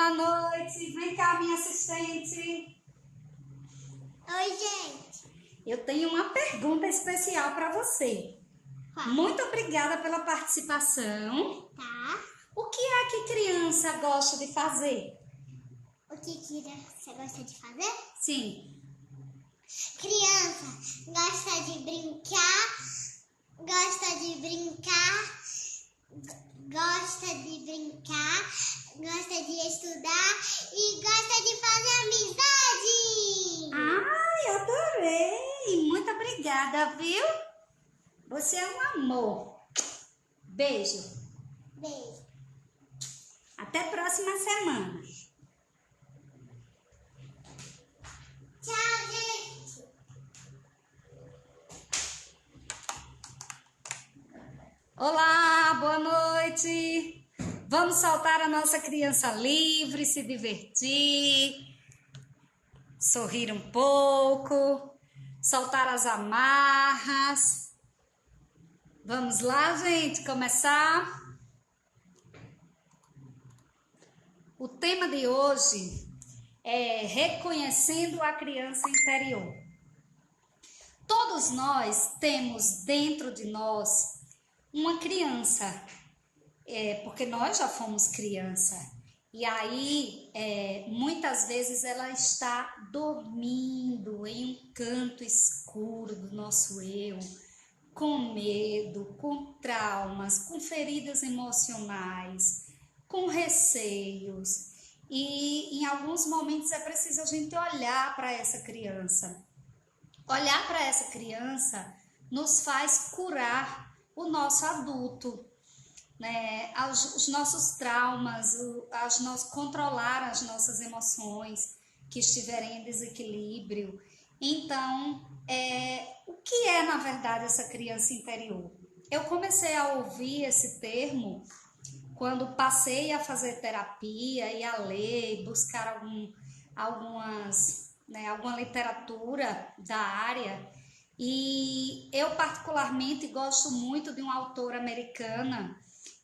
boa noite. Vem cá, minha assistente. Oi, gente. Eu tenho uma pergunta especial para você. Qual? Muito obrigada pela participação. Tá. O que é que criança gosta de fazer? O que você gosta de fazer? Sim. Criança gosta de brincar, gosta de estudar e gosta de fazer amizade. Ai, adorei. Muito obrigada, viu? Você é um amor. Beijo. Beijo. Até a próxima semana. Tchau, gente. Olá, boa noite. Vamos soltar a nossa criança livre, se divertir, sorrir um pouco, soltar as amarras. Vamos lá, gente, começar. O tema de hoje é reconhecendo a criança interior. Todos nós temos dentro de nós uma criança, porque nós já fomos criança. E aí, muitas vezes ela está dormindo em um canto escuro do nosso eu, com medo, com traumas, com feridas emocionais, com receios. E em alguns momentos é preciso a gente olhar para essa criança. Olhar para essa criança nos faz curar o nosso adulto, né? Os nossos traumas, controlar as nossas emoções que estiverem em desequilíbrio. Então, o que é na verdade essa criança interior? Eu comecei a ouvir esse termo quando passei a fazer terapia e a ler, buscar alguma literatura da área. E eu particularmente gosto muito de uma autora americana.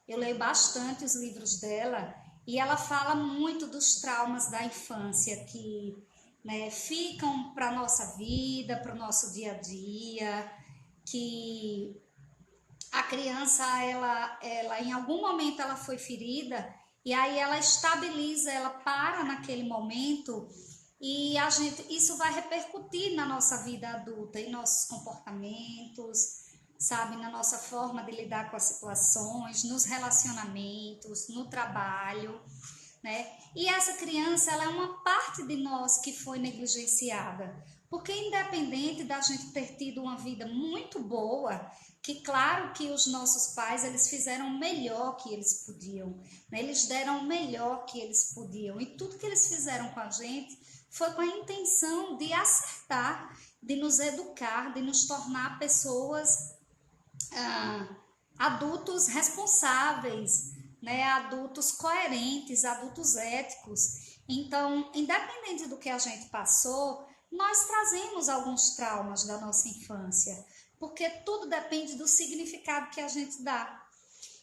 Eu leio bastante os livros dela e ela fala muito dos traumas da infância que, né, ficam para a nossa vida, para o nosso dia a dia, que a criança, ela em algum momento ela foi ferida e aí ela estabiliza, ela para naquele momento e isso vai repercutir na nossa vida adulta, em nossos comportamentos, sabe, na nossa forma de lidar com as situações, nos relacionamentos, no trabalho, né? E essa criança, ela é uma parte de nós que foi negligenciada, porque independente da gente ter tido uma vida muito boa, que claro que os nossos pais, eles fizeram o melhor que eles podiam, né? Eles deram o melhor que eles podiam, e tudo que eles fizeram com a gente foi com a intenção de acertar, de nos educar, de nos tornar pessoas adultos responsáveis, né? Adultos coerentes, adultos éticos. Então, independente do que a gente passou, nós trazemos alguns traumas da nossa infância, porque tudo depende do significado que a gente dá.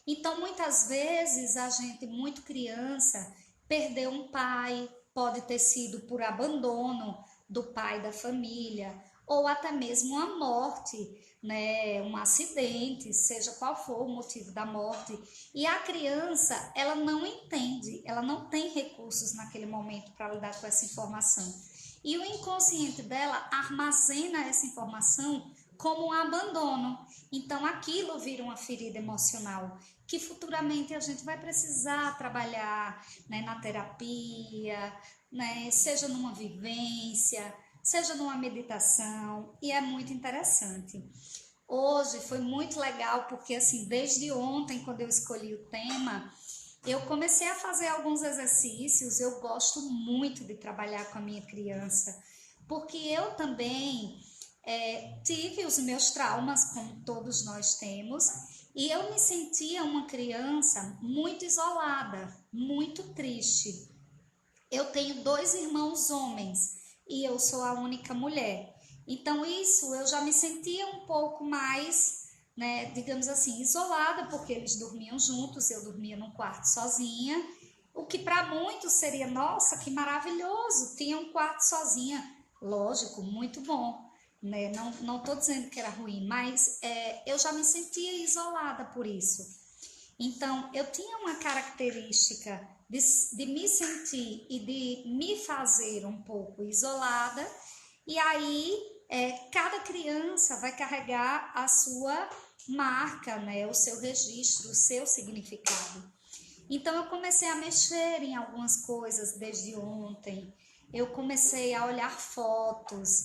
Então, muitas vezes, a gente, muito criança, perdeu um pai, pode ter sido por abandono do pai da família, ou até mesmo uma morte, né, um acidente, seja qual for o motivo da morte. E a criança, ela não entende, ela não tem recursos naquele momento para lidar com essa informação. E o inconsciente dela armazena essa informação como um abandono. Então aquilo vira uma ferida emocional que futuramente a gente vai precisar trabalhar, né, na terapia, né, seja numa vivência, seja numa meditação, e é muito interessante. Hoje foi muito legal porque assim, desde ontem, quando eu escolhi o tema, eu comecei a fazer alguns exercícios. Eu gosto muito de trabalhar com a minha criança, porque eu também tive os meus traumas, como todos nós temos, e eu me sentia uma criança muito isolada, muito triste. Eu tenho 2 irmãos homens e eu sou a única mulher. Então isso eu já me sentia um pouco mais, né, digamos assim, isolada, porque eles dormiam juntos, eu dormia num quarto sozinha. O que para muitos seria, nossa, que maravilhoso, tinha um quarto sozinha. Lógico, muito bom, né? Não estou dizendo que era ruim, mas eu já me sentia isolada por isso. Então, eu tinha uma característica de me sentir e de me fazer um pouco isolada, e aí cada criança vai carregar a sua marca, né? O seu registro, o seu significado. Então, eu comecei a mexer em algumas coisas desde ontem, eu comecei a olhar fotos,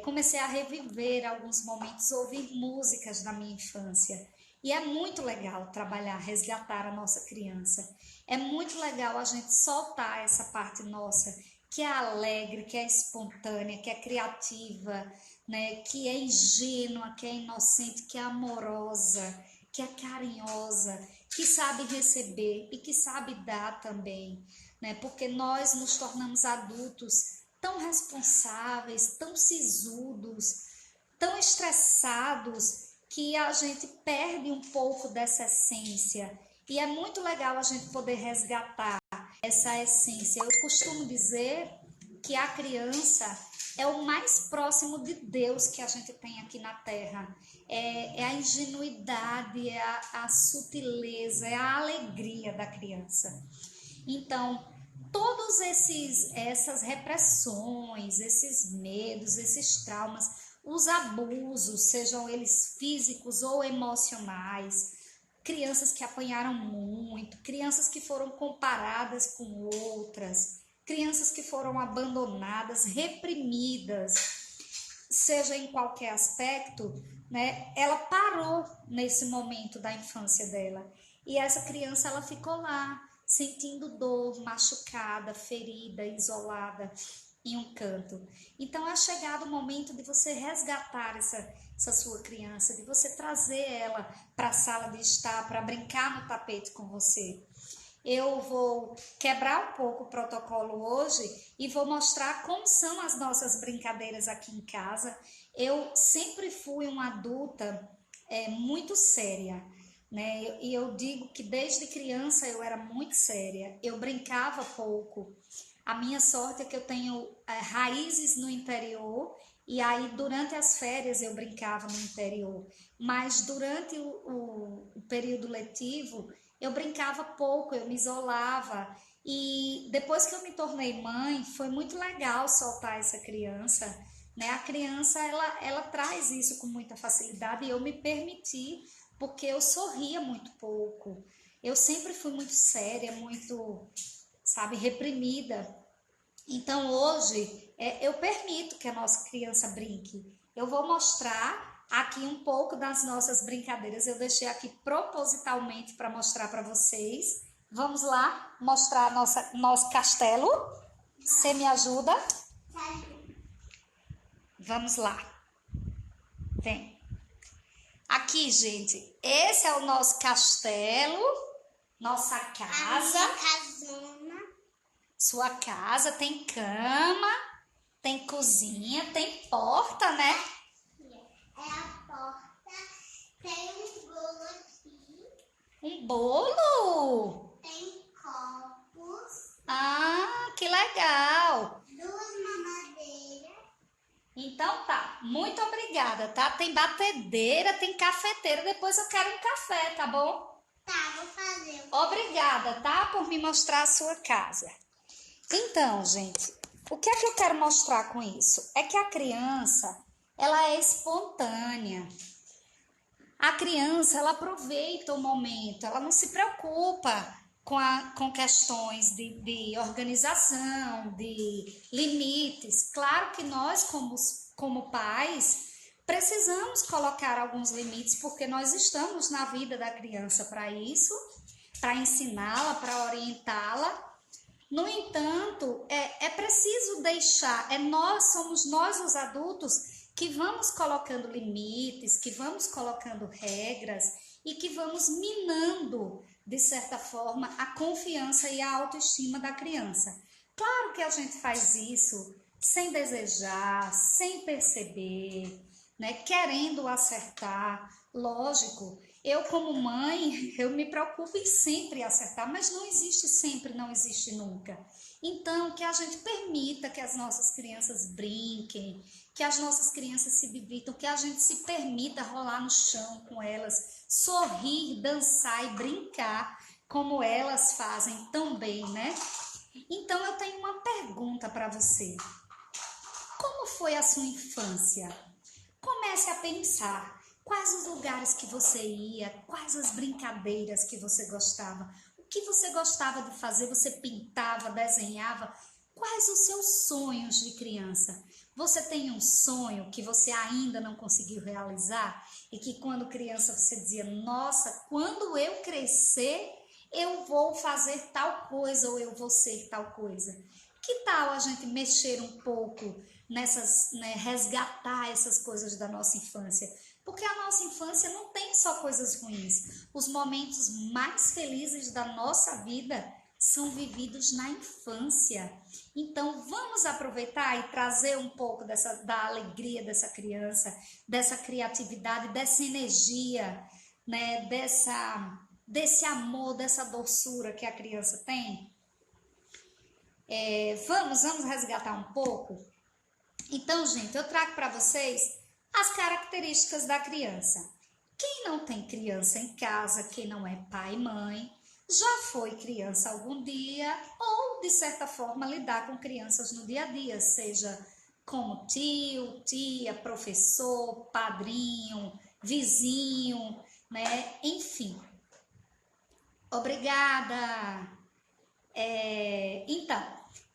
comecei a reviver alguns momentos, ouvir músicas da minha infância. E é muito legal trabalhar, resgatar a nossa criança. É muito legal a gente soltar essa parte nossa, que é alegre, que é espontânea, que é criativa, né? Que é ingênua, que é inocente, que é amorosa, que é carinhosa, que sabe receber e que sabe dar também, né? Porque nós nos tornamos adultos tão responsáveis, tão sisudos, tão estressados, que a gente perde um pouco dessa essência. E é muito legal a gente poder resgatar essa essência. Eu costumo dizer que a criança é o mais próximo de Deus que a gente tem aqui na Terra. É a ingenuidade, é a sutileza, é a alegria da criança. Então, todos essas repressões, esses medos, esses traumas, os abusos, sejam eles físicos ou emocionais, crianças que apanharam muito, crianças que foram comparadas com outras, crianças que foram abandonadas, reprimidas, seja em qualquer aspecto, né? Ela parou nesse momento da infância dela. E essa criança, ela ficou lá, sentindo dor, machucada, ferida, isolada em um canto. Então é chegado o momento de você resgatar essa sua criança, de você trazer ela para a sala de estar, para brincar no tapete com você. Eu vou quebrar um pouco o protocolo hoje e vou mostrar como são as nossas brincadeiras aqui em casa. Eu sempre fui uma adulta muito séria, né? E eu digo que desde criança eu era muito séria. Eu brincava pouco. A minha sorte é que eu tenho raízes no interior e aí durante as férias eu brincava no interior. Mas durante o período letivo eu brincava pouco, eu me isolava. E depois que eu me tornei mãe, foi muito legal soltar essa criança, né? A criança, ela traz isso com muita facilidade e eu me permiti, porque eu sorria muito pouco. Eu sempre fui muito séria, muito, sabe, reprimida. Então hoje eu permito que a nossa criança brinque. Eu vou mostrar aqui um pouco das nossas brincadeiras. Eu deixei aqui propositalmente para mostrar para vocês. Vamos lá mostrar nosso castelo? Você me ajuda? Vamos lá. Vem. Aqui, gente, esse é o nosso castelo, nossa casa. A minha casona. Sua casa tem cama, tem cozinha, tem porta, né? É a porta. Tem um bolo aqui. Um bolo? Tem copos. Ah, que legal! 2 mamadeiras. Então tá, muito obrigada, tá? Tem batedeira, tem cafeteira, depois eu quero um café, tá bom? Tá, vou fazer. Obrigada, tá? Por me mostrar a sua casa. Então, gente, o que é que eu quero mostrar com isso? É que a criança, ela é espontânea. A criança, ela aproveita o momento, ela não se preocupa com questões de organização, de limites. Claro que nós, como pais, precisamos colocar alguns limites, porque nós estamos na vida da criança para isso, para ensiná-la, para orientá-la. No entanto, é preciso deixar, somos nós os adultos que vamos colocando limites, que vamos colocando regras e que vamos minando, de certa forma, a confiança e a autoestima da criança. Claro que a gente faz isso sem desejar, sem perceber, né? Querendo acertar, lógico. Eu, como mãe, eu me preocupo em sempre acertar, mas não existe sempre, não existe nunca. Então, que a gente permita que as nossas crianças brinquem, que as nossas crianças se divirtam, que a gente se permita rolar no chão com elas, sorrir, dançar e brincar, como elas fazem tão bem, né? Então, eu tenho uma pergunta para você. Como foi a sua infância? Comece a pensar quais os lugares que você ia, quais as brincadeiras que você gostava, o que você gostava de fazer, você pintava, desenhava, quais os seus sonhos de criança? Você tem um sonho que você ainda não conseguiu realizar e que quando criança você dizia, nossa, quando eu crescer, eu vou fazer tal coisa ou eu vou ser tal coisa. Que tal a gente mexer um pouco nessas, né, resgatar essas coisas da nossa infância? Porque a nossa infância não tem só coisas ruins. Os momentos mais felizes da nossa vida são vividos na infância. Então, vamos aproveitar e trazer um pouco da alegria dessa criança, dessa criatividade, dessa energia, né, desse amor, dessa doçura que a criança tem. Vamos resgatar um pouco? Então, gente, eu trago para vocês as características da criança. Quem não tem criança em casa, quem não é pai e mãe, já foi criança algum dia ou, de certa forma, lidar com crianças no dia a dia, seja como tio, tia, professor, padrinho, vizinho, né? Enfim. Obrigada! Então,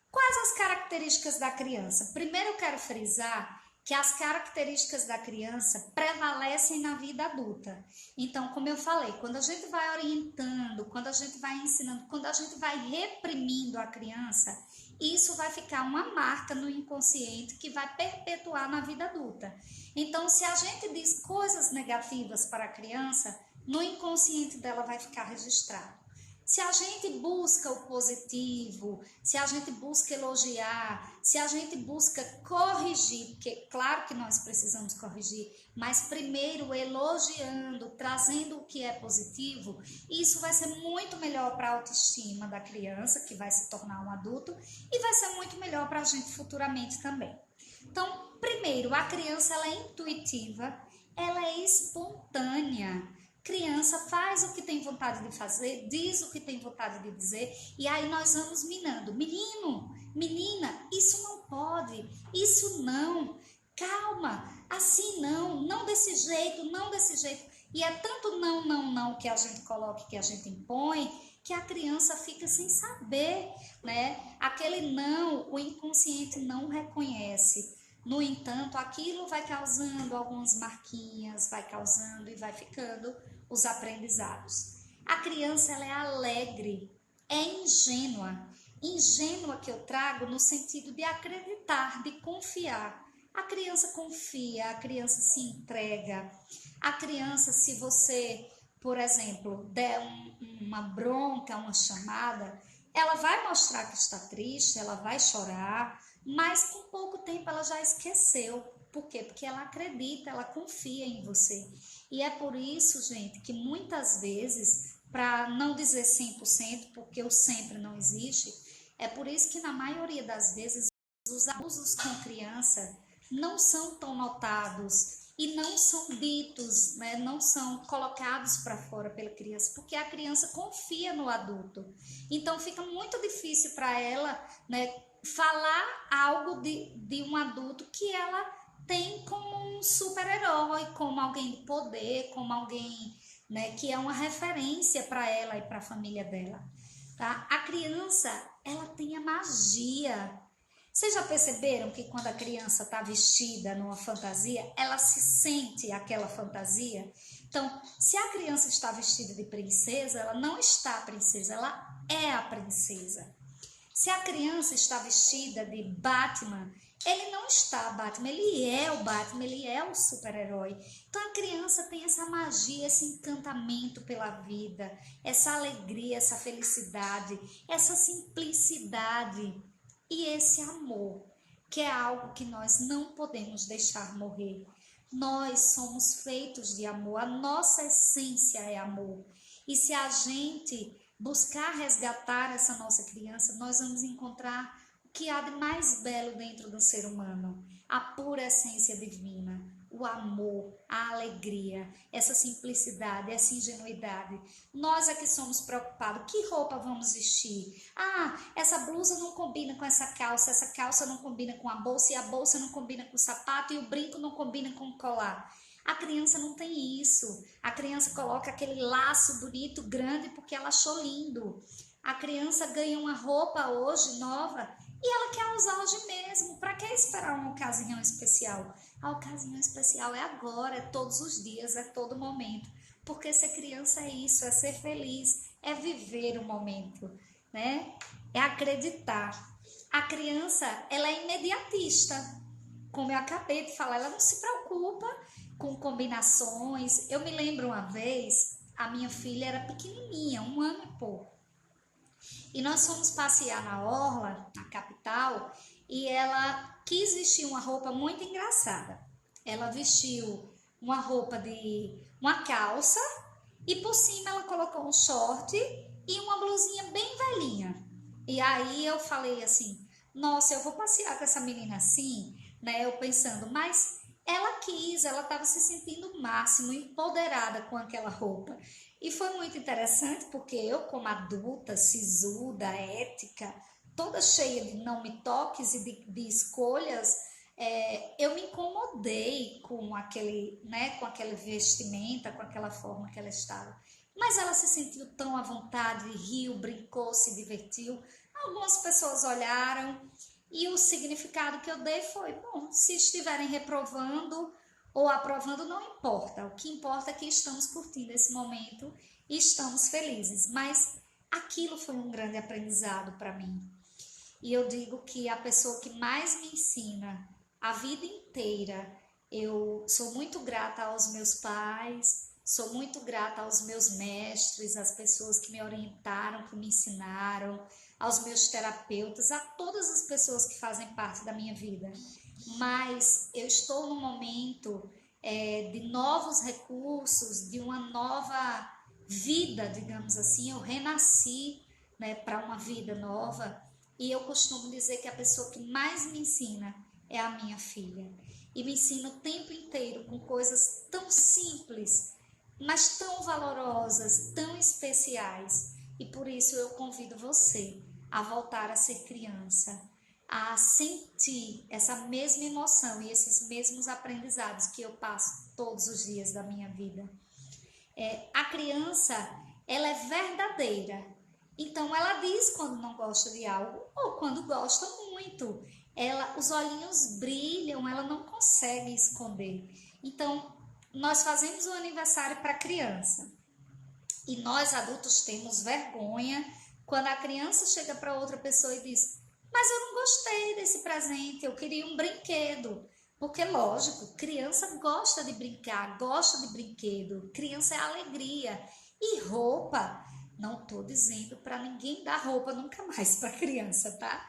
quais as características da criança? Primeiro eu quero frisar que as características da criança prevalecem na vida adulta. Então, como eu falei, quando a gente vai orientando, quando a gente vai ensinando, quando a gente vai reprimindo a criança, isso vai ficar uma marca no inconsciente que vai perpetuar na vida adulta. Então, se a gente diz coisas negativas para a criança, no inconsciente dela vai ficar registrado. Se a gente busca o positivo, se a gente busca elogiar, se a gente busca corrigir, porque claro que nós precisamos corrigir, mas primeiro elogiando, trazendo o que é positivo, isso vai ser muito melhor para a autoestima da criança, que vai se tornar um adulto, e vai ser muito melhor para a gente futuramente também. Então, primeiro, a criança ela é intuitiva, ela é espontânea. Criança faz o que tem vontade de fazer, diz o que tem vontade de dizer, e aí nós vamos minando. Menino, menina, isso não pode, isso não, calma, assim não, não desse jeito, não desse jeito. E é tanto não, não, não que a gente coloca, que a gente impõe, que a criança fica sem saber, né? Aquele não, o inconsciente não reconhece. No entanto, aquilo vai causando algumas marquinhas, vai causando e vai ficando os aprendizados. A criança ela é alegre, é ingênua. Ingênua que eu trago no sentido de acreditar, de confiar. A criança confia, a criança se entrega. A criança, se você, por exemplo, der uma bronca, uma chamada, ela vai mostrar que está triste, ela vai chorar, mas com pouco tempo ela já esqueceu. Por quê? Porque ela acredita, ela confia em você. E é por isso, gente, que muitas vezes, para não dizer 100%, porque o sempre não existe, é por isso que na maioria das vezes os abusos com criança não são tão notados e não são ditos, né? Não são colocados para fora pela criança, porque a criança confia no adulto. Então fica muito difícil para ela, né, falar algo de um adulto que ela tem como um super-herói, como alguém de poder, como alguém, né, que é uma referência para ela e para a família dela. Tá? A criança, ela tem a magia. Vocês já perceberam que quando a criança está vestida numa fantasia, ela se sente aquela fantasia? Então, se a criança está vestida de princesa, ela não está a princesa, ela é a princesa. Se a criança está vestida de Batman, ele não está Batman, ele é o Batman, ele é o super-herói. Então a criança tem essa magia, esse encantamento pela vida, essa alegria, essa felicidade, essa simplicidade e esse amor, que é algo que nós não podemos deixar morrer. Nós somos feitos de amor, a nossa essência é amor. E se a gente buscar resgatar essa nossa criança, nós vamos encontrar o que há de mais belo dentro do ser humano, a pura essência divina, o amor, a alegria, essa simplicidade, essa ingenuidade. Nós é que somos preocupados, que roupa vamos vestir? Ah, essa blusa não combina com essa calça não combina com a bolsa, e a bolsa não combina com o sapato, e o brinco não combina com o colar. A criança não tem isso. A criança coloca aquele laço bonito, grande, porque ela achou lindo. A criança ganha uma roupa hoje nova e ela quer usar hoje mesmo. Para que esperar uma ocasião especial? A ocasião especial é agora, é todos os dias, é todo momento. Porque ser criança é isso, é ser feliz, é viver o momento, né? É acreditar. A criança, ela é imediatista. Como eu acabei de falar, ela não se preocupa com combinações. Eu me lembro uma vez, a minha filha era pequenininha, 1 ano e pouco. E nós fomos passear na orla, na capital, e ela quis vestir uma roupa muito engraçada. Ela vestiu uma roupa de uma calça e por cima ela colocou um short e uma blusinha bem velhinha. E aí eu falei assim, nossa, eu vou passear com essa menina assim, né? Eu pensando, mas ela quis, ela estava se sentindo o máximo, empoderada com aquela roupa. E foi muito interessante porque eu, como adulta, sisuda, ética, toda cheia de não me toques e de escolhas, eu me incomodei com aquele, né, com aquele vestimenta, com aquela forma que ela estava. Mas ela se sentiu tão à vontade, riu, brincou, se divertiu. Algumas pessoas olharam e o significado que eu dei foi, bom, se estiverem reprovando ou aprovando, não importa. O que importa é que estamos curtindo esse momento e estamos felizes. Mas aquilo foi um grande aprendizado para mim. E eu digo que a pessoa que mais me ensina a vida inteira, eu sou muito grata aos meus pais, sou muito grata aos meus mestres, às pessoas que me orientaram, que me ensinaram, aos meus terapeutas, a todas as pessoas que fazem parte da minha vida. Mas eu estou num momento de novos recursos, de uma nova vida, digamos assim. Eu renasci, né, para uma vida nova. E eu costumo dizer que a pessoa que mais me ensina é a minha filha. E me ensina o tempo inteiro com coisas tão simples, mas tão valorosas, tão especiais. E por isso eu convido você a voltar a ser criança, a sentir essa mesma emoção e esses mesmos aprendizados que eu passo todos os dias da minha vida. A criança, ela é verdadeira. Então, ela diz quando não gosta de algo ou quando gosta muito. Os olhinhos brilham, ela não consegue esconder. Então, nós fazemos o aniversário para a criança. E nós, adultos, temos vergonha quando a criança chega para outra pessoa e diz, mas eu não gostei desse presente, eu queria um brinquedo. Porque, lógico, criança gosta de brincar, gosta de brinquedo, criança é alegria. E roupa, não estou dizendo para ninguém dar roupa nunca mais para criança, tá?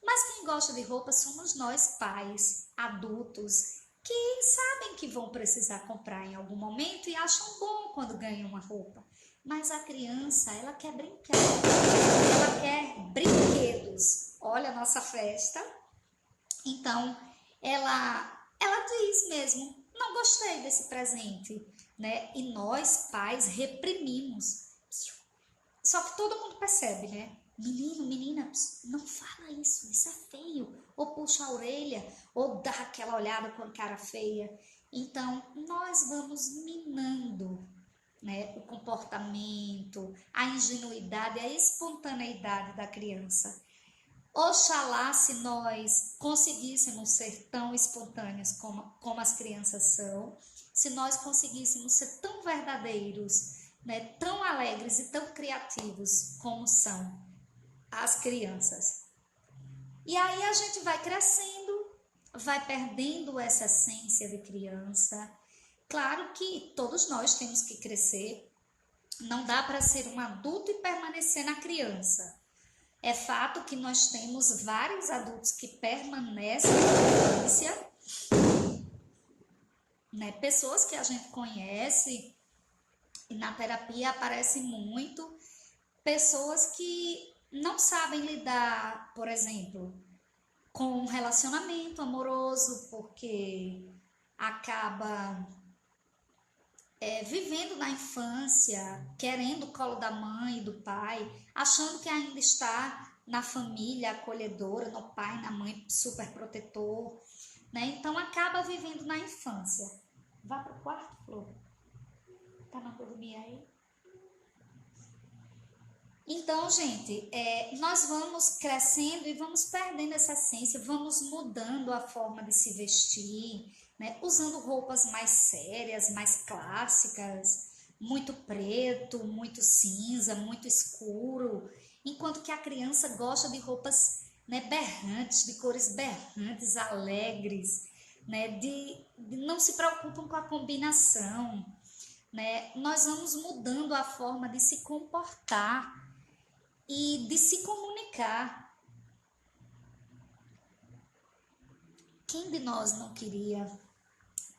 Mas quem gosta de roupa somos nós, pais, adultos, que sabem que vão precisar comprar em algum momento e acham bom quando ganham uma roupa. Mas a criança, ela quer brincar, ela quer brinquedos. Olha a nossa festa. Então, ela diz mesmo, não gostei desse presente, né? E nós, pais, reprimimos. Só que todo mundo percebe, né? Menino, menina, não fala isso é feio. Ou puxa a orelha, ou dá aquela olhada com a cara feia. Então, nós vamos minando, né, o comportamento, a ingenuidade, a espontaneidade da criança. Oxalá se nós conseguíssemos ser tão espontâneos como as crianças são, se nós conseguíssemos ser tão verdadeiros, né, tão alegres e tão criativos como são as crianças. E aí a gente vai crescendo, vai perdendo essa essência de criança. Claro que todos nós temos que crescer, não dá para ser um adulto e permanecer na criança. É fato que nós temos vários adultos que permanecem na infância né? Pessoas que a gente conhece e na terapia aparece muito, pessoas que não sabem lidar, por exemplo, com um relacionamento amoroso, porque acaba vivendo na infância, querendo o colo da mãe e do pai, achando que ainda está na família acolhedora, no pai, na mãe super protetor, né? Então acaba vivendo na infância. Vá para o quarto, Flor. Tá na dormir aí? Então, gente, nós vamos crescendo e vamos perdendo essa essência, vamos mudando a forma de se vestir, né? Usando roupas mais sérias, mais clássicas, muito preto, muito cinza, muito escuro, enquanto que a criança gosta de roupas, né, berrantes, de cores berrantes, alegres, né? De não se preocupam com a combinação, né? Nós vamos mudando a forma de se comportar e de se comunicar. Quem de nós não queria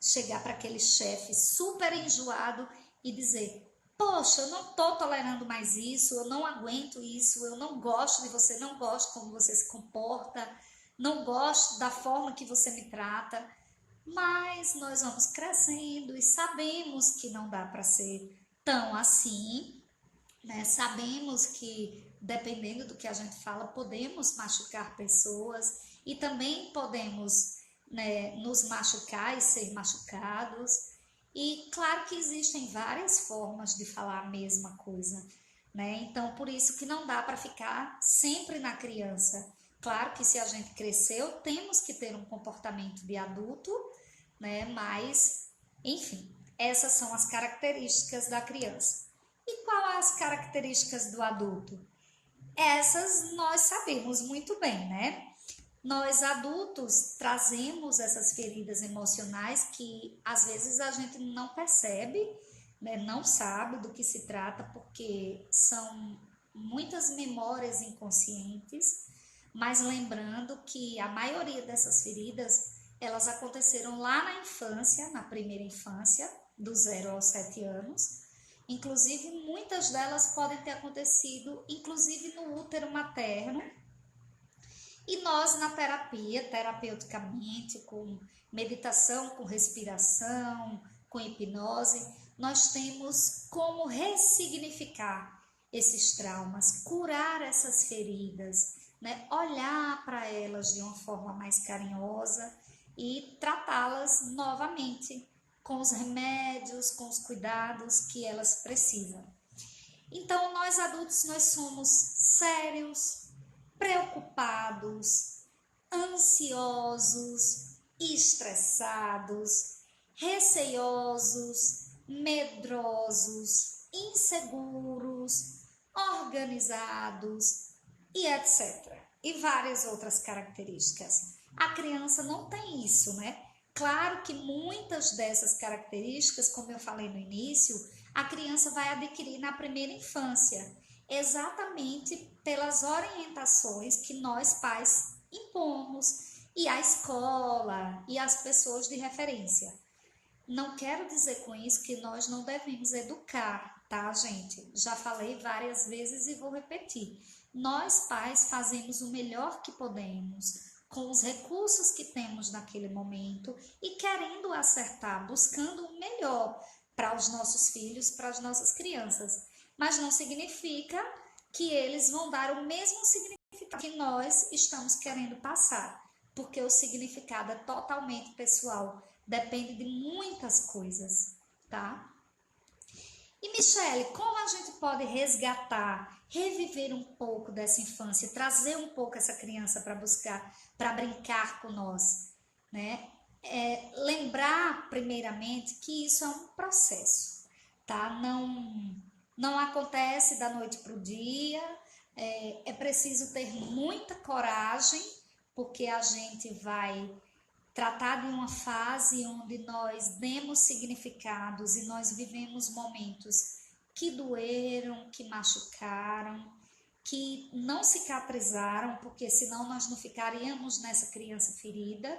chegar para aquele chefe super enjoado e dizer: poxa, eu não estou tolerando mais isso, eu não aguento isso, eu não gosto de você, não gosto como você se comporta, não gosto da forma que você me trata. Mas nós vamos crescendo e sabemos que não dá para ser tão assim, né? Sabemos que, dependendo do que a gente fala, podemos machucar pessoas e também podemos, né, nos machucar e ser machucados. E claro que existem várias formas de falar a mesma coisa, né? Então, por isso que não dá para ficar sempre na criança. Claro que se a gente cresceu, temos que ter um comportamento de adulto, né? Mas, enfim, essas são as características da criança. E quais as características do adulto? Essas nós sabemos muito bem, né? Nós adultos trazemos essas feridas emocionais que às vezes a gente não percebe, né? Não sabe do que se trata, porque são muitas memórias inconscientes, mas lembrando que a maioria dessas feridas, elas aconteceram lá na infância, na primeira infância, do 0 aos 7 anos. Inclusive, muitas delas podem ter acontecido, inclusive no útero materno. E nós, na terapia, terapeuticamente, com meditação, com respiração, com hipnose, nós temos como ressignificar esses traumas, curar essas feridas, né? Olhar para elas de uma forma mais carinhosa e tratá-las novamente com os remédios, com os cuidados que elas precisam. Então, nós adultos, nós somos sérios, preocupados, ansiosos, estressados, receiosos, medrosos, inseguros, organizados e etc. E várias outras características. A criança não tem isso, né? Claro que muitas dessas características, como eu falei no início, a criança vai adquirir na primeira infância, exatamente pelas orientações que nós pais impomos e a escola e as pessoas de referência. Não quero dizer com isso que nós não devemos educar, tá, gente? Já falei várias vezes e vou repetir. Nós, pais, fazemos o melhor que podemos com os recursos que temos naquele momento e querendo acertar, buscando o melhor para os nossos filhos, para as nossas crianças. Mas não significa que eles vão dar o mesmo significado que nós estamos querendo passar, porque o significado é totalmente pessoal, depende de muitas coisas, tá? E Michele, como a gente pode resgatar, reviver um pouco dessa infância, trazer um pouco essa criança para buscar, para brincar com nós, né? Lembrar primeiramente que isso é um processo, tá? Não acontece da noite para o dia, é preciso ter muita coragem, porque a gente vai tratar de uma fase onde nós demos significados e nós vivemos momentos que doeram, que machucaram, que não cicatrizaram, porque senão nós não ficaríamos nessa criança ferida.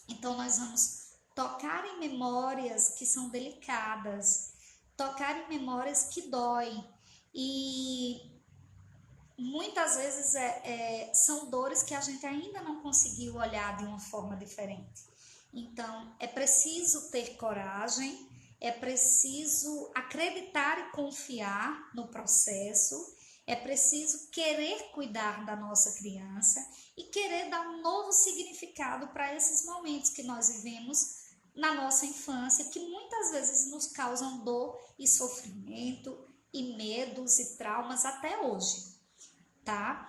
Então nós vamos tocar em memórias que são delicadas, tocar em memórias que doem. E muitas vezes são dores que a gente ainda não conseguiu olhar de uma forma diferente. Então, é preciso ter coragem, é preciso acreditar e confiar no processo, é preciso querer cuidar da nossa criança e querer dar um novo significado para esses momentos que nós vivemos na nossa infância, que muitas vezes nos causam dor e sofrimento e medos e traumas até hoje, tá?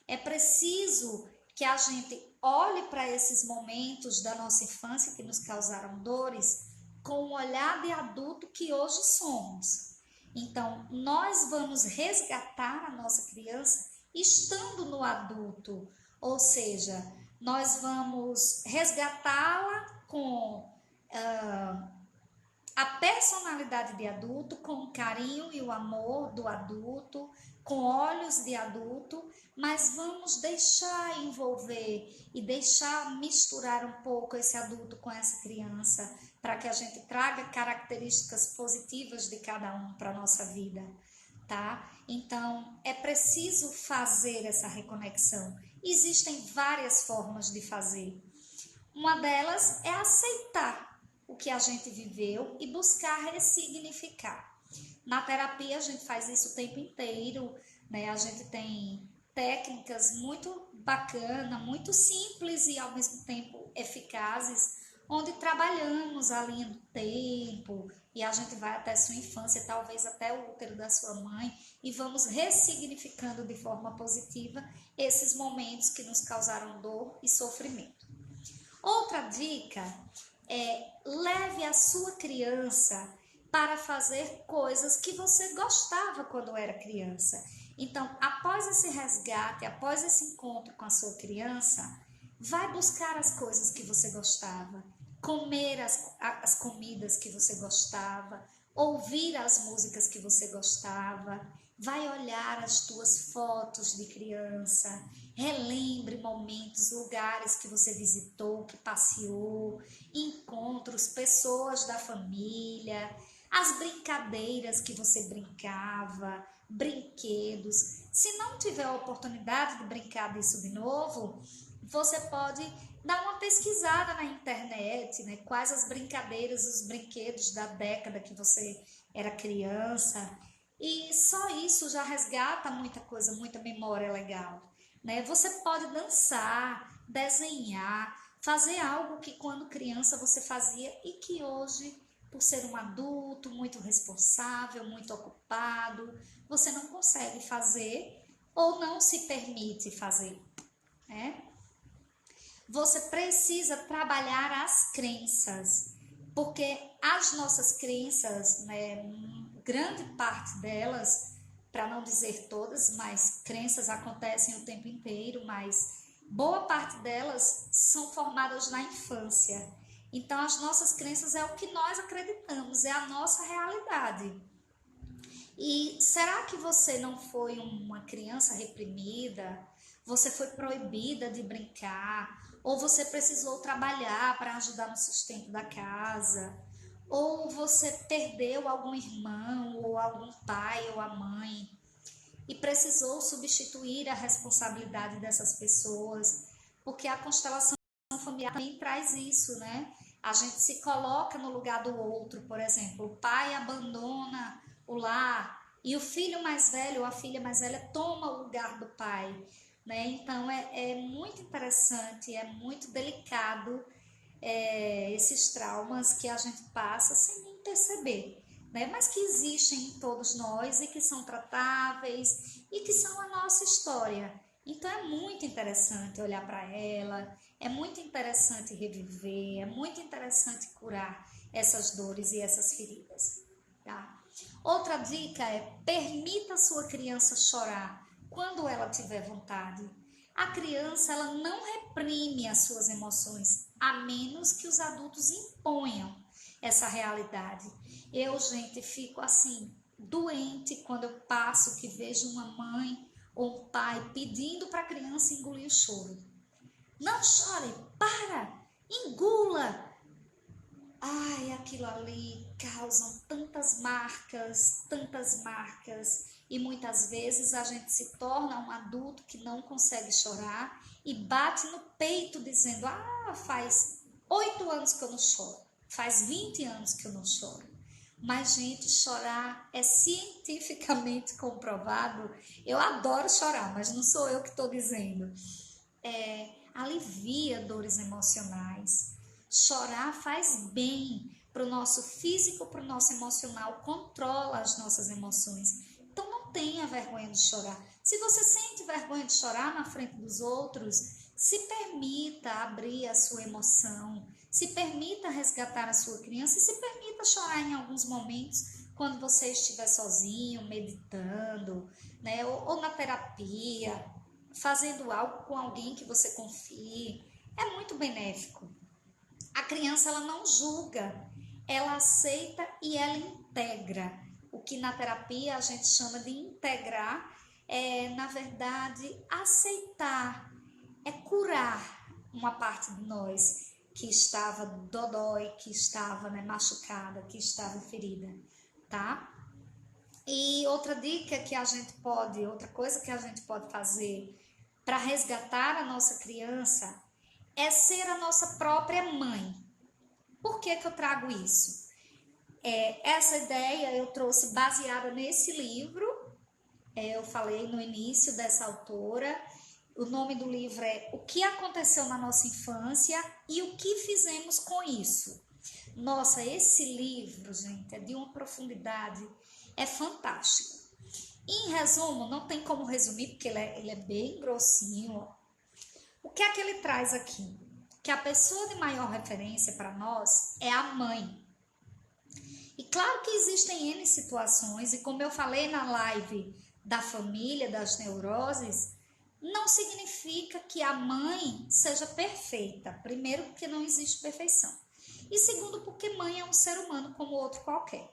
É preciso que a gente olhe para esses momentos da nossa infância que nos causaram dores com o olhar de adulto que hoje somos. Então, nós vamos resgatar a nossa criança estando no adulto, ou seja, nós vamos resgatá-la com a personalidade de adulto, com o carinho e o amor do adulto, com olhos de adulto, mas vamos deixar envolver e deixar misturar um pouco esse adulto com essa criança, para que a gente traga características positivas de cada um para a nossa vida, tá? Então, é preciso fazer essa reconexão. Existem várias formas de fazer. Uma delas é aceitar o que a gente viveu e buscar ressignificar. Na terapia a gente faz isso o tempo inteiro, né? A gente tem técnicas muito bacanas, muito simples e ao mesmo tempo eficazes, onde trabalhamos a linha do tempo e a gente vai até sua infância, talvez até o útero da sua mãe, e vamos ressignificando de forma positiva esses momentos que nos causaram dor e sofrimento. Outra dica é: leve a sua criança para fazer coisas que você gostava quando era criança. Então, após esse resgate, após esse encontro com a sua criança, vai buscar as coisas que você gostava, comer as comidas que você gostava, ouvir as músicas que você gostava, vai olhar as tuas fotos de criança, relembre momentos, lugares que você visitou, que passeou, encontros, pessoas da família, as brincadeiras que você brincava, brinquedos. Se não tiver a oportunidade de brincar disso de novo, você pode dar uma pesquisada na internet, né? Quais as brincadeiras, os brinquedos da década que você era criança. E só isso já resgata muita coisa, muita memória legal, né? Você pode dançar, desenhar, fazer algo que quando criança você fazia e que hoje, por ser um adulto muito responsável, muito ocupado, você não consegue fazer ou não se permite fazer, né? Você precisa trabalhar as crenças, porque as nossas crenças, né, grande parte delas, para não dizer todas, mas crenças acontecem o tempo inteiro, mas boa parte delas são formadas na infância. Então, as nossas crenças é o que nós acreditamos, é a nossa realidade. E será que você não foi uma criança reprimida? Você foi proibida de brincar? Ou você precisou trabalhar para ajudar no sustento da casa? Ou você perdeu algum irmão, ou algum pai, ou a mãe, e precisou substituir a responsabilidade dessas pessoas? Porque a constelação familiar também traz isso, né? A gente se coloca no lugar do outro, por exemplo, o pai abandona o lar e o filho mais velho ou a filha mais velha toma o lugar do pai, né? Então é muito interessante, é muito delicado esses traumas que a gente passa sem nem perceber, né? Mas que existem em todos nós e que são tratáveis e que são a nossa história. Então é muito interessante olhar para ela, é muito interessante reviver, é muito interessante curar essas dores e essas feridas, tá? Outra dica é: permita a sua criança chorar quando ela tiver vontade. A criança, ela não reprime as suas emoções, a menos que os adultos imponham essa realidade. Eu, gente, fico assim, doente quando eu passo que vejo uma mãe ou um pai pedindo para a criança engolir o choro. Não chore, para, engula. ai, aquilo ali causam tantas marcas, e muitas vezes a gente se torna um adulto que não consegue chorar e bate no peito dizendo: ah, faz 8 anos que eu não choro, faz 20 anos que eu não choro. Mas, gente, chorar é cientificamente comprovado. Eu adoro chorar, mas não sou eu que estou dizendo. Alivia dores emocionais. Chorar faz bem para o nosso físico, para o nosso emocional, controla as nossas emoções. Então não tenha vergonha de chorar. Se você sente vergonha de chorar na frente dos outros, se permita abrir a sua emoção, se permita resgatar a sua criança e se permita chorar em alguns momentos quando você estiver sozinho, meditando, né? Ou na terapia, fazendo algo com alguém que você confie. É muito benéfico. A criança ela não julga, ela aceita e ela integra. O que na terapia a gente chama de integrar é, na verdade, aceitar, é curar uma parte de nós que estava dodói, que estava, né, machucada, que estava ferida, tá? E outra dica que a gente pode, outra coisa que a gente pode fazer para resgatar a nossa criança é ser a nossa própria mãe. Por que que eu trago isso? Essa ideia eu trouxe baseada nesse livro, eu falei no início dessa autora. O nome do livro é O que aconteceu na nossa infância e o que fizemos com isso. Nossa, esse livro, gente, é de uma profundidade, é fantástico. Em resumo, não tem como resumir, porque ele é bem grossinho. O que é que ele traz aqui? Que a pessoa de maior referência para nós é a mãe. E claro que existem N situações, e como eu falei na live da família, das neuroses, não significa que a mãe seja perfeita. Primeiro, porque não existe perfeição. E segundo, porque mãe é um ser humano como outro qualquer,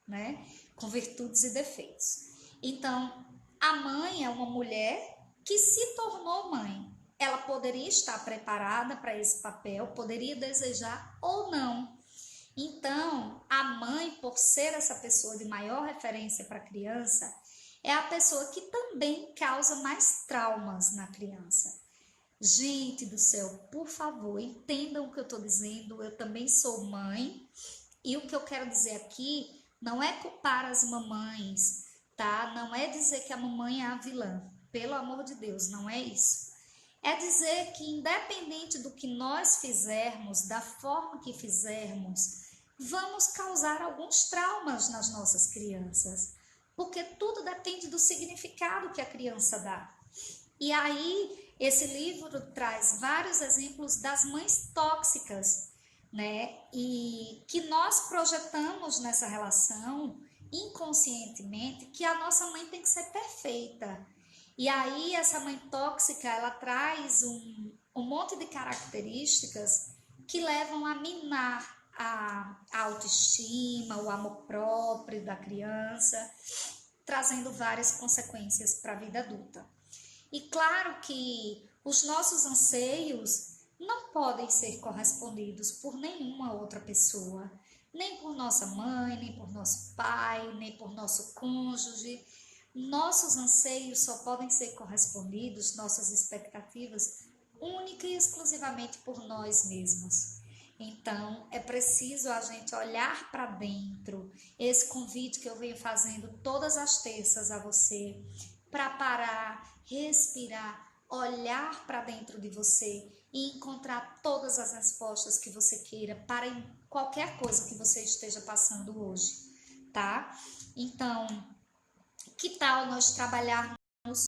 né? Com virtudes e defeitos. Então, a mãe é uma mulher que se tornou mãe. Ela poderia estar preparada para esse papel, poderia desejar ou não. Então, a mãe, por ser essa pessoa de maior referência para a criança, é a pessoa que também causa mais traumas na criança. Gente do céu, por favor, entendam o que eu estou dizendo. Eu também sou mãe e o que eu quero dizer aqui não é culpar as mamães, tá? Não é dizer que a mamãe é a vilã. Pelo amor de Deus, não é isso. É dizer que independente do que nós fizermos, da forma que fizermos, vamos causar alguns traumas nas nossas crianças, porque tudo depende do significado que a criança dá. E aí, esse livro traz vários exemplos das mães tóxicas, né? E que nós projetamos nessa relação inconscientemente que a nossa mãe tem que ser perfeita. E aí, essa mãe tóxica, ela traz um monte de características que levam a minar a autoestima, o amor próprio da criança, trazendo várias consequências para a vida adulta. E claro que os nossos anseios não podem ser correspondidos por nenhuma outra pessoa, nem por nossa mãe, nem por nosso pai, nem por nosso cônjuge. Nossos anseios só podem ser correspondidos, nossas expectativas, única e exclusivamente por nós mesmos. Então, é preciso a gente olhar para dentro. Esse convite que eu venho fazendo todas as terças a você, para parar, respirar, olhar para dentro de você e encontrar todas as respostas que você queira para qualquer coisa que você esteja passando hoje, tá? Então, que tal nós trabalharmos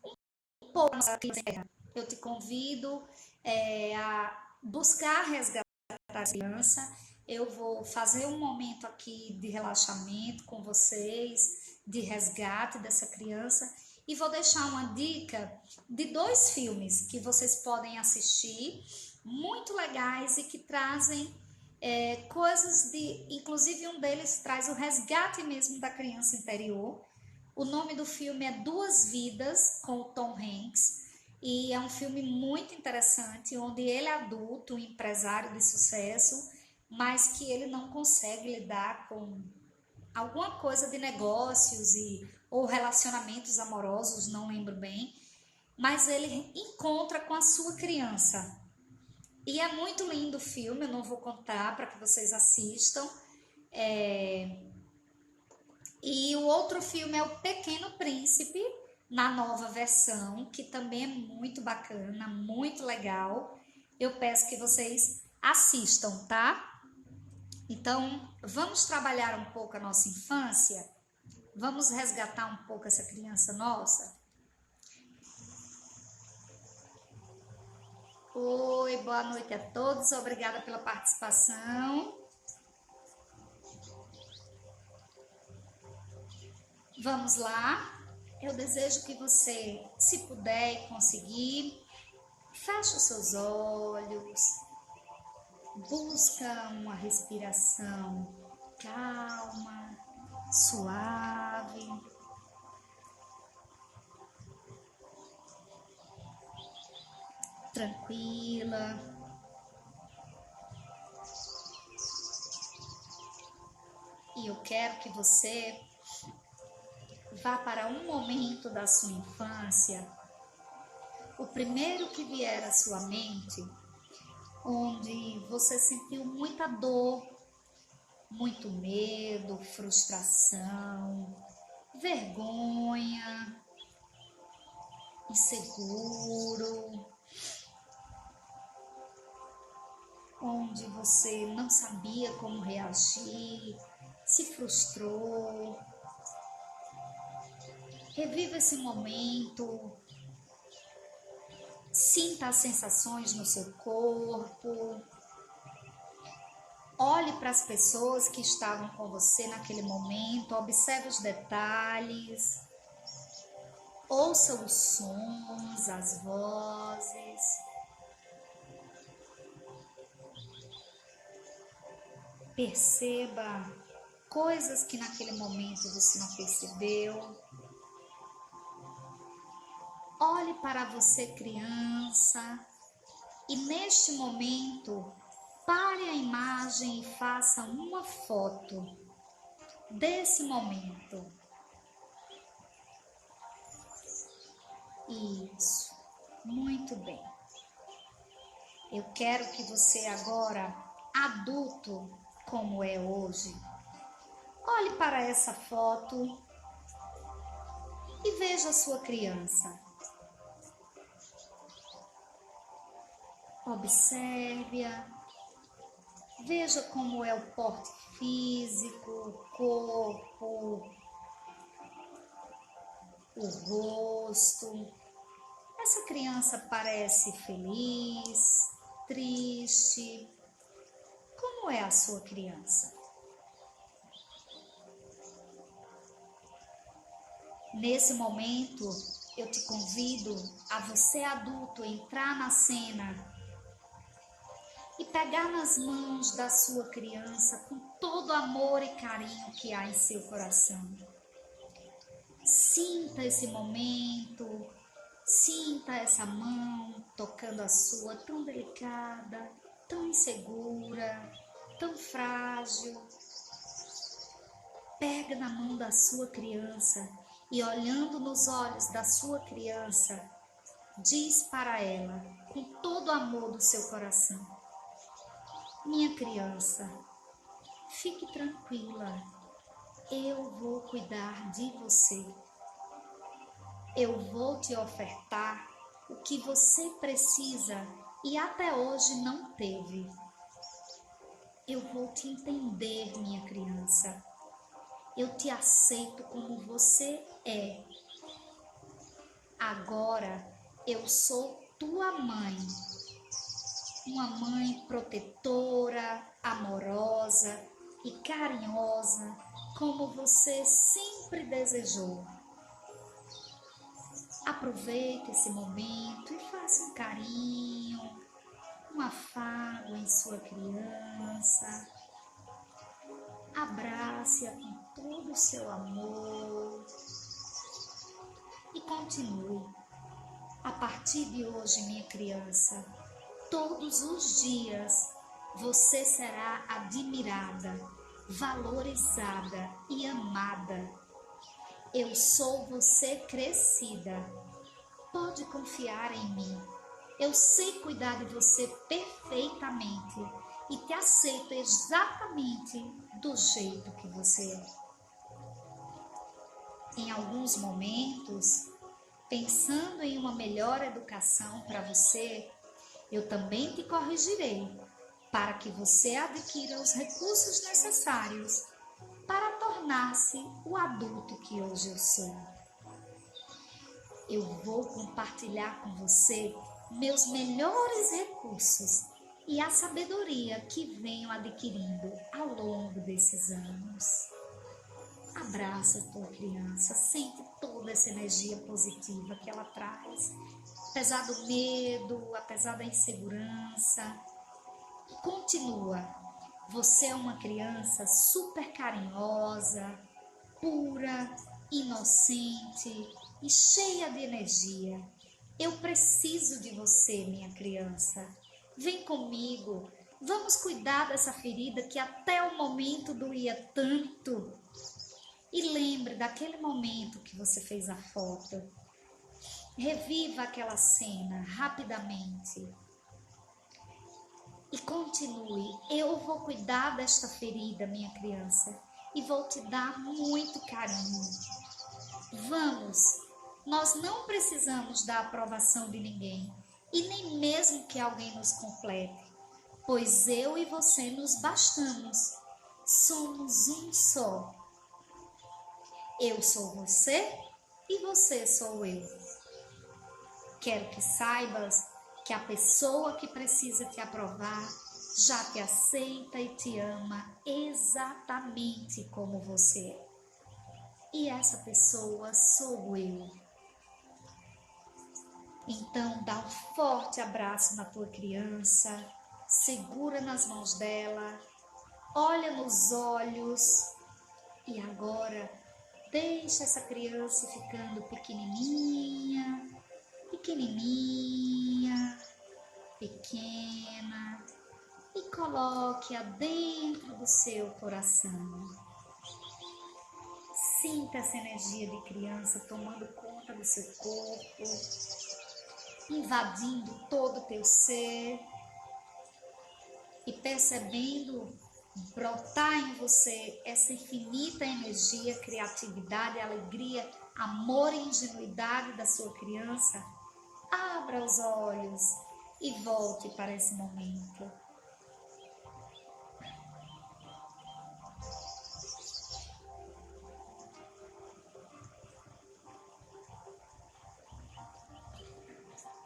um pouco nessa terra? Eu te convido a buscar resgatar a criança. Eu vou fazer um momento aqui de relaxamento com vocês, de resgate dessa criança, e vou deixar uma dica de 2 filmes que vocês podem assistir, muito legais e que trazem coisas de, inclusive um deles traz o resgate mesmo da criança interior. O nome do filme é Duas Vidas, com o Tom Hanks, e é um filme muito interessante, onde ele é adulto, um empresário de sucesso, mas que ele não consegue lidar com alguma coisa de negócios ou relacionamentos amorosos, não lembro bem, mas ele encontra com a sua criança. E é muito lindo o filme, eu não vou contar para que vocês assistam. E o outro filme é O Pequeno Príncipe, na nova versão, que também é muito bacana, muito legal. Eu peço que vocês assistam, tá? Então, vamos trabalhar um pouco a nossa infância? Vamos resgatar um pouco essa criança nossa? Oi, boa noite a todos, obrigada pela participação. Vamos lá. Eu desejo que você, se puder e conseguir, feche os seus olhos, busca uma respiração calma, suave. Tranquila. E eu quero que você vá para um momento da sua infância, o primeiro que vier à sua mente, onde você sentiu muita dor, muito medo, frustração, vergonha, inseguro, onde você não sabia como reagir, se frustrou. Reviva esse momento, sinta as sensações no seu corpo, olhe para as pessoas que estavam com você naquele momento, observe os detalhes, ouça os sons, as vozes. Perceba coisas que naquele momento você não percebeu. Olhe para você, criança, e neste momento, pare a imagem e faça uma foto desse momento. Isso, muito bem. Eu quero que você agora, adulto como é hoje, olhe para essa foto e veja a sua criança. Observe-a, veja como é o porte físico, o corpo, o rosto. Essa criança parece feliz, triste. Como é a sua criança? Nesse momento, eu te convido a você, adulto, entrar na cena e pegar nas mãos da sua criança com todo amor e carinho que há em seu coração. Sinta esse momento, sinta essa mão tocando a sua, tão delicada, tão insegura, tão frágil. Pega na mão da sua criança e, olhando nos olhos da sua criança, diz para ela, com todo o amor do seu coração: minha criança, fique tranquila, eu vou cuidar de você. Eu vou te ofertar o que você precisa e até hoje não teve. Eu vou te entender, minha criança. Eu te aceito como você é. Agora eu sou tua mãe. Uma mãe protetora, amorosa e carinhosa, como você sempre desejou. Aproveite esse momento e faça um carinho, um afago em sua criança. Abrace-a com todo o seu amor e continue. A partir de hoje, minha criança, todos os dias você será admirada, valorizada e amada. Eu sou você crescida. Pode confiar em mim. Eu sei cuidar de você perfeitamente e te aceito exatamente do jeito que você é. Em alguns momentos, pensando em uma melhor educação para você, eu também te corrigirei para que você adquira os recursos necessários para tornar-se o adulto que hoje eu sou. Eu vou compartilhar com você meus melhores recursos e a sabedoria que venho adquirindo ao longo desses anos. Abraça a tua criança, sente toda essa energia positiva que ela traz, apesar do medo, apesar da insegurança. E continua, você é uma criança super carinhosa, pura, inocente e cheia de energia. Eu preciso de você, minha criança. Vem comigo, vamos cuidar dessa ferida que até o momento doía tanto. E lembre daquele momento que você fez a foto. Reviva aquela cena rapidamente. E continue. Eu vou cuidar desta ferida, minha criança, e vou te dar muito carinho. Vamos, nós não precisamos da aprovação de ninguém, e nem mesmo que alguém nos complete, pois eu e você nos bastamos. Somos um só. Eu sou você e você sou eu. Quero que saibas que a pessoa que precisa te aprovar já te aceita e te ama exatamente como você é. E essa pessoa sou eu. Então dá um forte abraço na tua criança, segura nas mãos dela, olha nos olhos e agora deixa essa criança ficando pequenininha, pequena e coloque-a dentro do seu coração. Sinta essa energia de criança tomando conta do seu corpo, invadindo todo o teu ser e percebendo brotar em você essa infinita energia, criatividade, alegria, amor e ingenuidade da sua criança. Abra os olhos e volte para esse momento.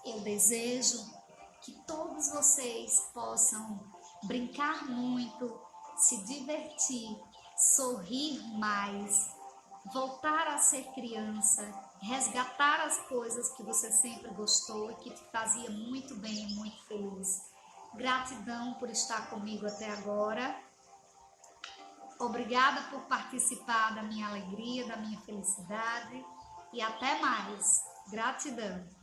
Eu desejo que todos vocês possam brincar muito, se divertir, sorrir mais, voltar a ser criança, resgatar as coisas que você sempre gostou e que te fazia muito bem e muito feliz. Gratidão por estar comigo até agora. Obrigada por participar da minha alegria, da minha felicidade e até mais. Gratidão.